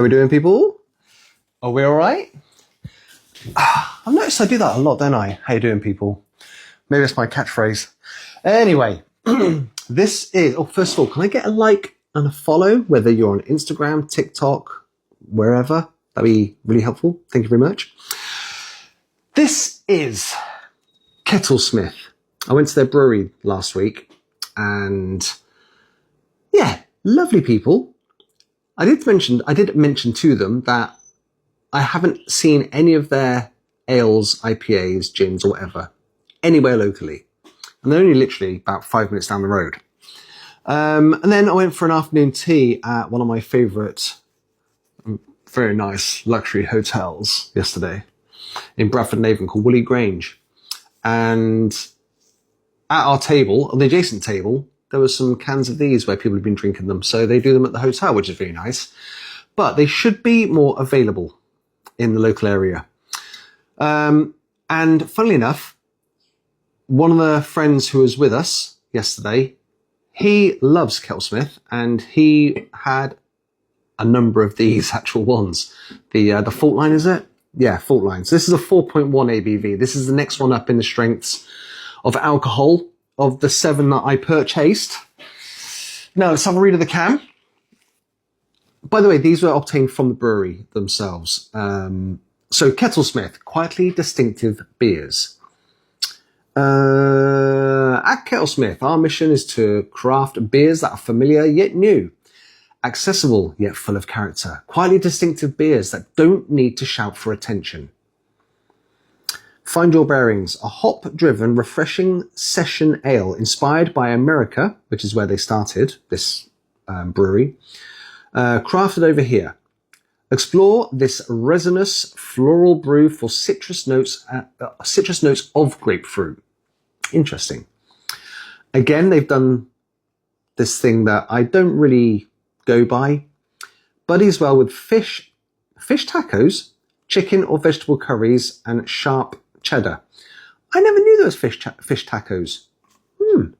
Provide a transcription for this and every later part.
we doing, people? Are we all right? I've noticed I do that a lot, don't I? How you doing, people? Maybe it's my catchphrase. Anyway, this is... Oh, first of all, can I get a like and a follow, whether you're on Instagram, TikTok, wherever? That'd be really helpful. Thank you very much. This is Kettlesmith. I went to their brewery last week, and yeah, lovely people. I did mention to them that I haven't seen any of their ales, IPAs, gins, or whatever anywhere locally. And they're only literally about 5 minutes down the road. And then I went for an afternoon tea at one of my favourite, very nice luxury hotels yesterday in Bradford-on-Avon called Woolly Grange. And at our table, on the adjacent table, there were some cans of these where people have been drinking them. So they do them at the hotel, which is very nice. But they should be more available in the local area. And funnily enough, one of the friends who was with us yesterday, he loves Kettlesmith, and he had a number of these actual ones. The Fault Line, is it? Yeah, Fault Line. So this is a 4.1 ABV. This is the next one up in the strengths of alcohol of the 7 that I purchased. Now, let's have a read of the can. By the way, these were obtained from the brewery themselves. So Kettlesmith, quietly distinctive beers. At Kettlesmith, our mission is to craft beers that are familiar yet new, accessible yet full of character, quietly distinctive beers that don't need to shout for attention. Find Your Bearings, a hop-driven, refreshing session ale inspired by America, which is where they started, this brewery, crafted over here. Explore this resinous floral brew for citrus notes of grapefruit. Interesting. Again, they've done this thing that I don't really go by. Buddies well with fish tacos, chicken or vegetable curries, and sharp cheddar. I never knew there was fish tacos.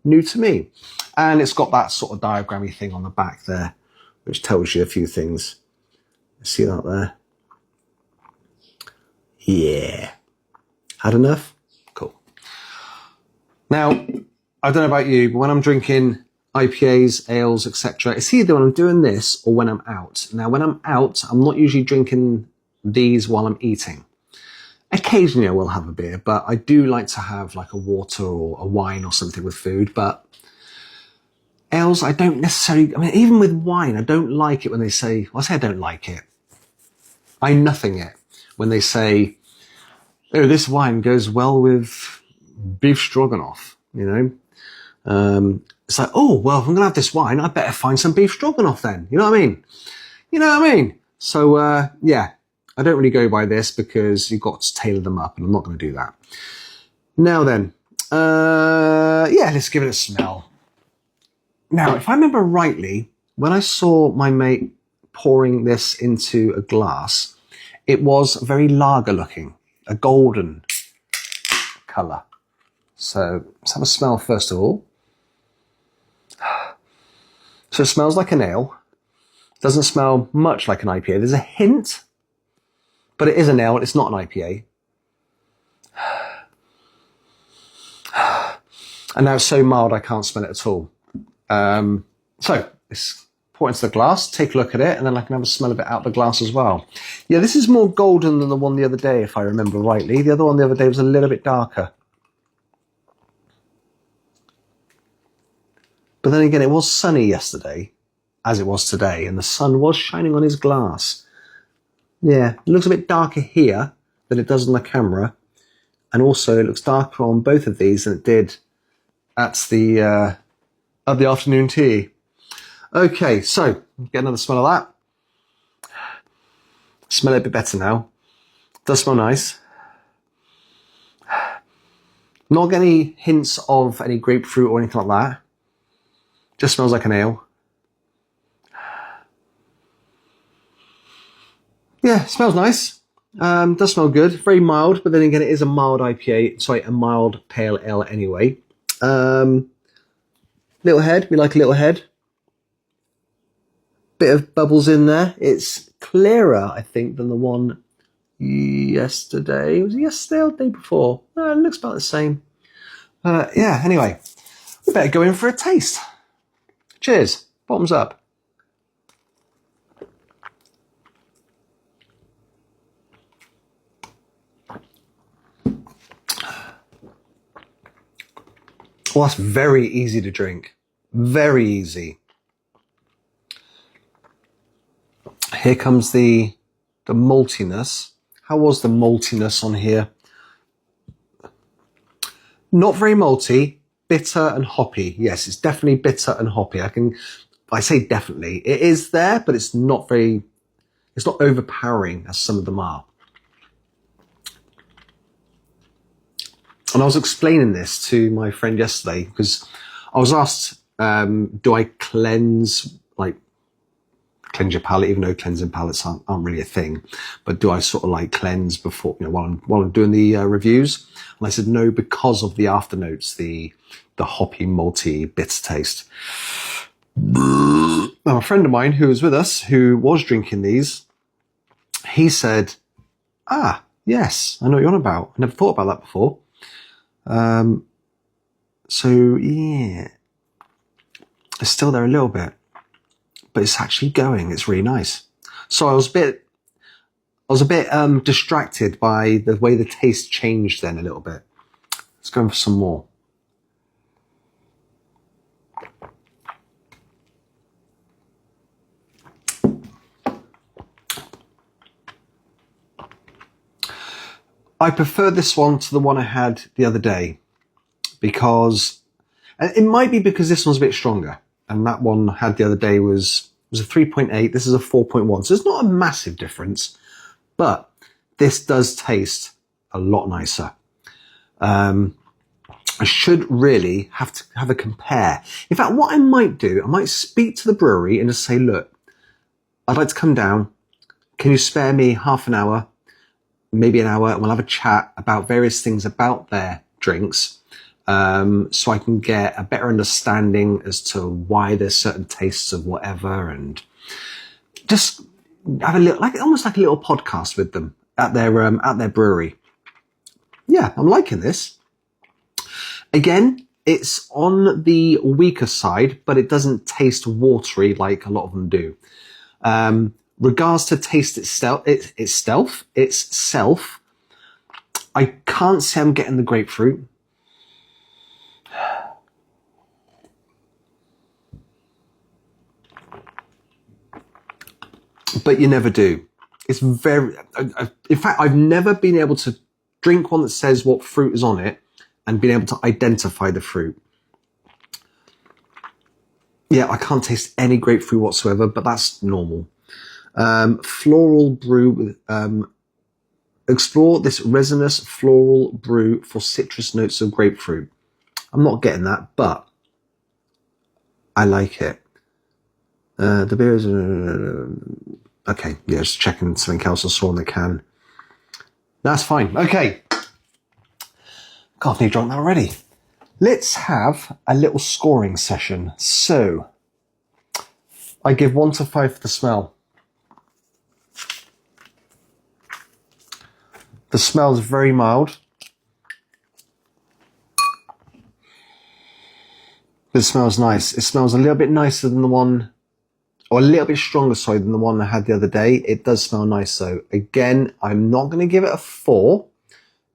New to me. And it's got that sort of diagrammy thing on the back there, which tells you a few things. See that there? Yeah. Had enough? Cool. Now, I don't know about you, but when I'm drinking IPAs, ales, etc., it's either when I'm doing this or when I'm out. Now, when I'm out, I'm not usually drinking these while I'm eating. Occasionally I will have a beer, but I do like to have like a water or a wine or something with food. But ales, I don't necessarily, even with wine, I don't like it when they say, well, I say I don't like it. I nothing it when they say, oh, this wine goes well with beef stroganoff, you know? It's like, oh, well, if I'm going to have this wine, I better find some beef stroganoff then. You know what I mean? So, yeah. I don't really go by this because you've got to tailor them up, and I'm not going to do that. Now then, yeah, let's give it a smell. Now, if I remember rightly, when I saw my mate pouring this into a glass, it was very lager looking, a golden colour. So let's have a smell first of all. So it smells like an ale. Doesn't smell much like an IPA. There's a hint, but it is an ale, it's not an IPA. And now it's so mild I can't smell it at all. So let's pour it into the glass, take a look at it, and then I can have a smell of it out the glass as well. Yeah, this is more golden than the one the other day, if I remember rightly. The other one the other day was a little bit darker. But then again, it was sunny yesterday, as it was today, and the sun was shining on his glass. Yeah, it looks a bit darker here than it does on the camera. And also it looks darker on both of these than it did at the afternoon tea. Okay, so get another smell of that. Smell it a bit better now. Does smell nice. Not getting any hints of any grapefruit or anything like that. Just smells like an ale. Yeah, smells nice. Does smell good. Very mild, but then again, it is a mild IPA. Sorry, a mild pale ale anyway. Little head. We like a little head. bit of bubbles in there. It's clearer, I think, than the one yesterday. Was it yesterday or the day before? It looks about the same. Yeah, anyway, we better go in for a taste. Cheers. Bottoms up. Well, that's very easy to drink. Very easy. Here comes the maltiness. How was the maltiness on here? Not very malty, bitter and hoppy. Yes, it's definitely bitter and hoppy. I say definitely. It is there, but it's not overpowering as some of them are. And I was explaining this to my friend yesterday because I was asked, do I cleanse your palate, even though cleansing palates aren't really a thing, but do I sort of like cleanse before, while I'm doing the reviews? And I said no, because of the afternotes, the hoppy, malty, bitter taste. Now, a friend of mine who was with us, who was drinking these, he said, yes, I know what you're on about. I never thought about that before. So yeah, it's still there a little bit, but it's actually going. It's really nice. So I was a bit distracted by the way the taste changed then a little bit. Let's go in for some more. I prefer this one to the one I had the other day because it might be because this one's a bit stronger, and that one I had the other day was a 3.8. This is a 4.1. So it's not a massive difference, but this does taste a lot nicer. I should really have to have a compare. In fact, what I might do, I might speak to the brewery and just say, look, I'd like to come down. Can you spare me half an hour? Maybe an hour, and we'll have a chat about various things about their drinks, so I can get a better understanding as to why there's certain tastes of whatever, and just have a little, almost like a little podcast with them at their brewery. Yeah, I'm liking this. Again, it's on the weaker side, but it doesn't taste watery like a lot of them do. Regards to taste itself, I can't say I'm getting the grapefruit. But you never do. It's very, in fact, I've never been able to drink one that says what fruit is on it and been able to identify the fruit. Yeah, I can't taste any grapefruit whatsoever, but that's normal. Floral brew with, explore this resinous floral brew for citrus notes of grapefruit. I'm not getting that, but I like it. The beer is, okay, yeah, just checking something else I saw on the can. That's fine. Okay. God, I've nearly drunk that already. Let's have a little scoring session. So, I give 1 to 5 for the smell. The smell is very mild. But it smells nice. It smells a little bit nicer than the one, or a little bit stronger, sorry, than the one I had the other day. It does smell nice though. Again, I'm not going to give it a 4.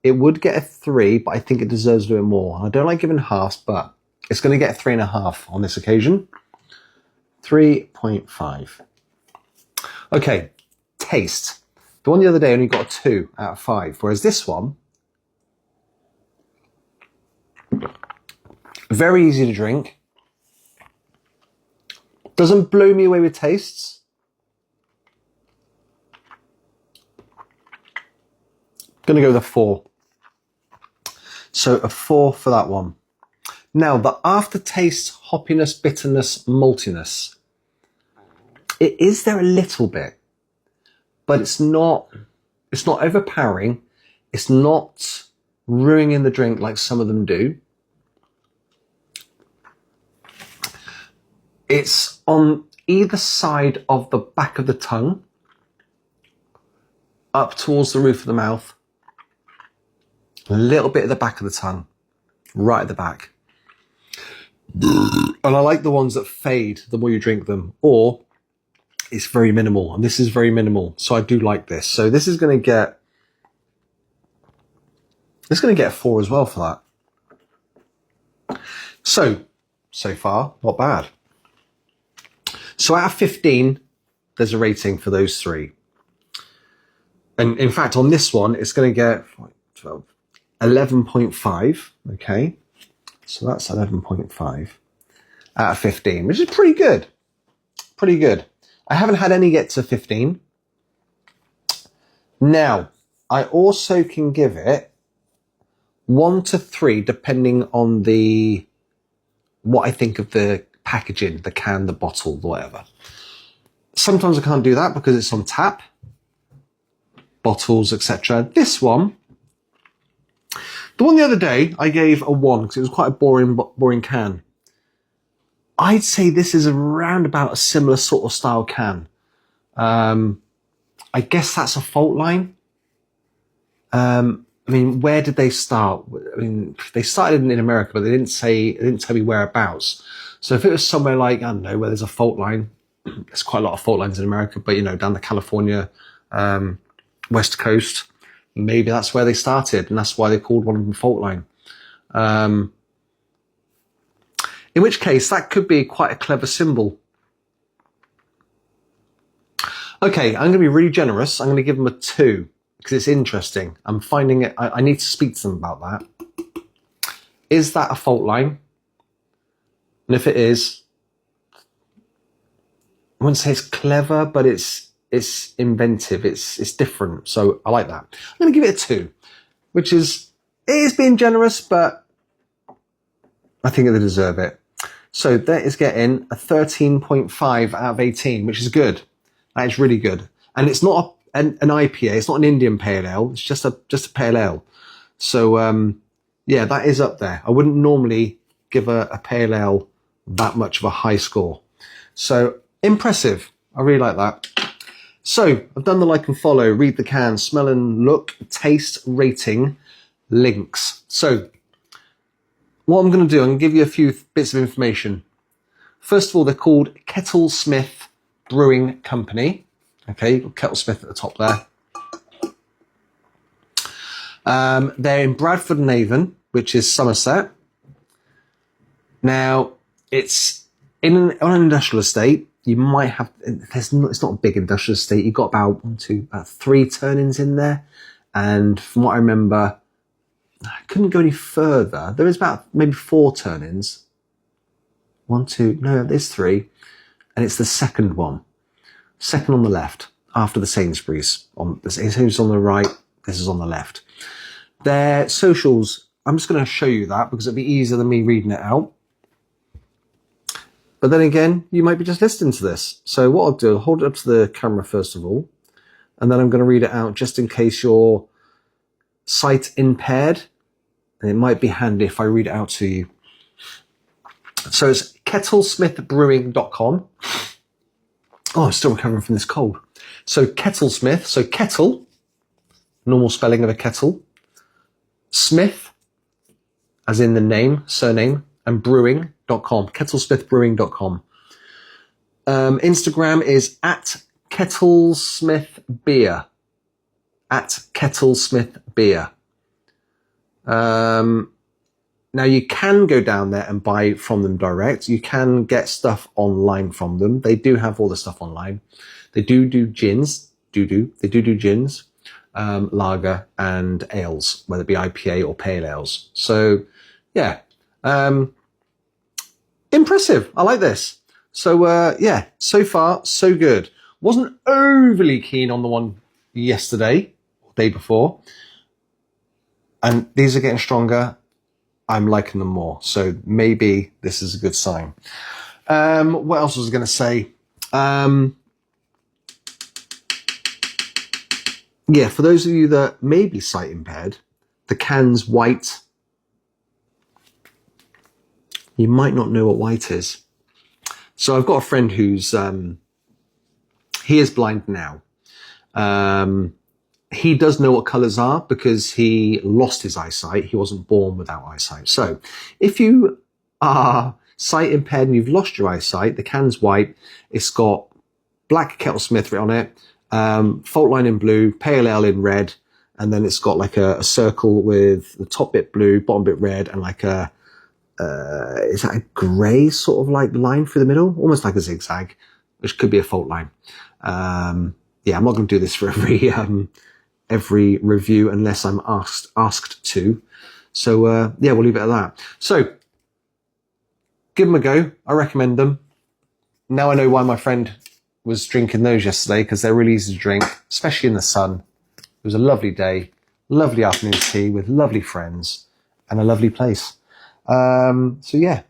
It would get a 3, but I think it deserves a little more. I don't like giving halves, but it's going to get a 3.5 on this occasion. 3.5. Okay, taste. The one the other day only got a 2 out of 5, whereas this one, very easy to drink. Doesn't blow me away with tastes. Gonna go with a 4. So a 4 for that one. Now, the aftertaste, hoppiness, bitterness, maltiness. It is there a little bit, but it's not overpowering. It's not ruining the drink like some of them do. It's on either side of the back of the tongue, up towards the roof of the mouth, a little bit at the back of the tongue, right at the back. And I like the ones that fade the more you drink them, or it's very minimal, and this is very minimal, so I do like this. So this is going to get, it's going to get 4 as well for that. So far, not bad. So out of 15, there's a rating for those 3. And in fact, on this one, it's going to get 12, 11.5. Okay. So that's 11.5 out of 15, which is pretty good. Pretty good. I haven't had any get to 15. Now, I also can give it 1 to 3, depending on what I think of the packaging, the can, the bottle, whatever. Sometimes I can't do that because it's on tap, bottles, etc. This one, the one the other day, I gave a 1 because it was quite a boring can. I'd say this is around about a similar sort of style can. I guess that's a fault line. I mean, where did they start? I mean, they started in America, but they didn't tell me whereabouts. So if it was somewhere like, I don't know, where there's a fault line, there's quite a lot of fault lines in America, but down the California, West Coast, maybe that's where they started, and that's why they called one of them fault line. In which case, that could be quite a clever symbol. Okay, I'm going to be really generous. I'm going to give them a 2 because it's interesting. I'm finding it, I need to speak to them about that. Is that a fault line? And if it is, I wouldn't say it's clever, but it's inventive. It's different. So I like that. I'm going to give it a 2, which it is being generous, but I think they deserve it. So that is getting a 13.5 out of 18, which is good. That is really good. And it's not an IPA. It's not an Indian pale ale. It's just a pale ale. So, yeah, that is up there. I wouldn't normally give a pale ale that much of a high score. So impressive. I really like that. So I've done the like and follow, read the can, smell and look, taste, rating, links. So what I'm going to do, I'm going to give you a few bits of information. First of all, they're called Kettlesmith Brewing Company. Okay, you've got Kettlesmith at the top there. They're in Bradford and Avon, which is Somerset. Now, it's on an industrial estate. You might have, it's not a big industrial estate. You've got about 3 turn-ins in there. And from what I remember, I couldn't go any further. There is about maybe 4 turn-ins. 1, 2, no, there's 3. And it's the second one. Second on the left, after the Sainsbury's. The Sainsbury's on the right, this is on the left. Their socials, I'm just going to show you that because it'll be easier than me reading it out. But then again, you might be just listening to this. So what I'll do, I'll hold it up to the camera first of all. And then I'm going to read it out just in case you're sight impaired. And it might be handy if I read it out to you. So it's kettlesmithbrewing.com. Oh, I'm still recovering from this cold. So Kettlesmith, so kettle, normal spelling of a kettle. Smith, as in the name, surname, and brewing.com, kettlesmithbrewing.com. Instagram is at kettlesmithbeer, at kettlesmithbeer. Now you can go down there and buy from them direct. You can get stuff online from them. They do have all the stuff online. They do gins, they do gins, lager and ales, whether it be IPA or pale ales. So yeah, impressive. I like this. So yeah, so far so good. Wasn't overly keen on the one yesterday, or day before. And these are getting stronger. I'm liking them more. So maybe this is a good sign. What else was I going to say? Yeah, for those of you that may be sight impaired, the can's white. You might not know what white is. So I've got a friend who's, he is blind now. He does know what colours are because he lost his eyesight. He wasn't born without eyesight. So if you are sight impaired and you've lost your eyesight, the can's white. It's got black Kettlesmith written on it, fault line in blue, pale ale in red, and then it's got like a circle with the top bit blue, bottom bit red, and like a, is that a grey sort of like line through the middle? Almost like a zigzag, which could be a fault line. Yeah, I'm not going to do this for every review unless I'm asked to. So, yeah, we'll leave it at that. So, give them a go. I recommend them. Now I know why my friend was drinking those yesterday, because they're really easy to drink, especially in the sun. It was a lovely day, lovely afternoon tea with lovely friends and a lovely place. So yeah,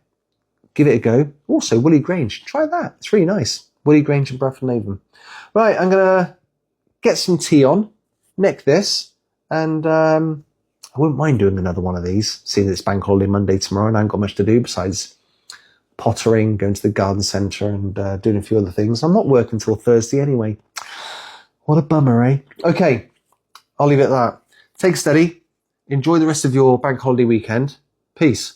give it a go. Also, Woolly Grange, try that. It's really nice. Woolly Grange and Bradford and Avon. Right, I'm going to get some tea on, neck this, and I wouldn't mind doing another one of these, seeing that it's Bank Holiday Monday tomorrow and I haven't got much to do besides pottering, going to the garden centre and doing a few other things. I'm not working till Thursday anyway. What a bummer, eh? Okay, I'll leave it at that. Take it steady. Enjoy the rest of your Bank Holiday weekend. Peace.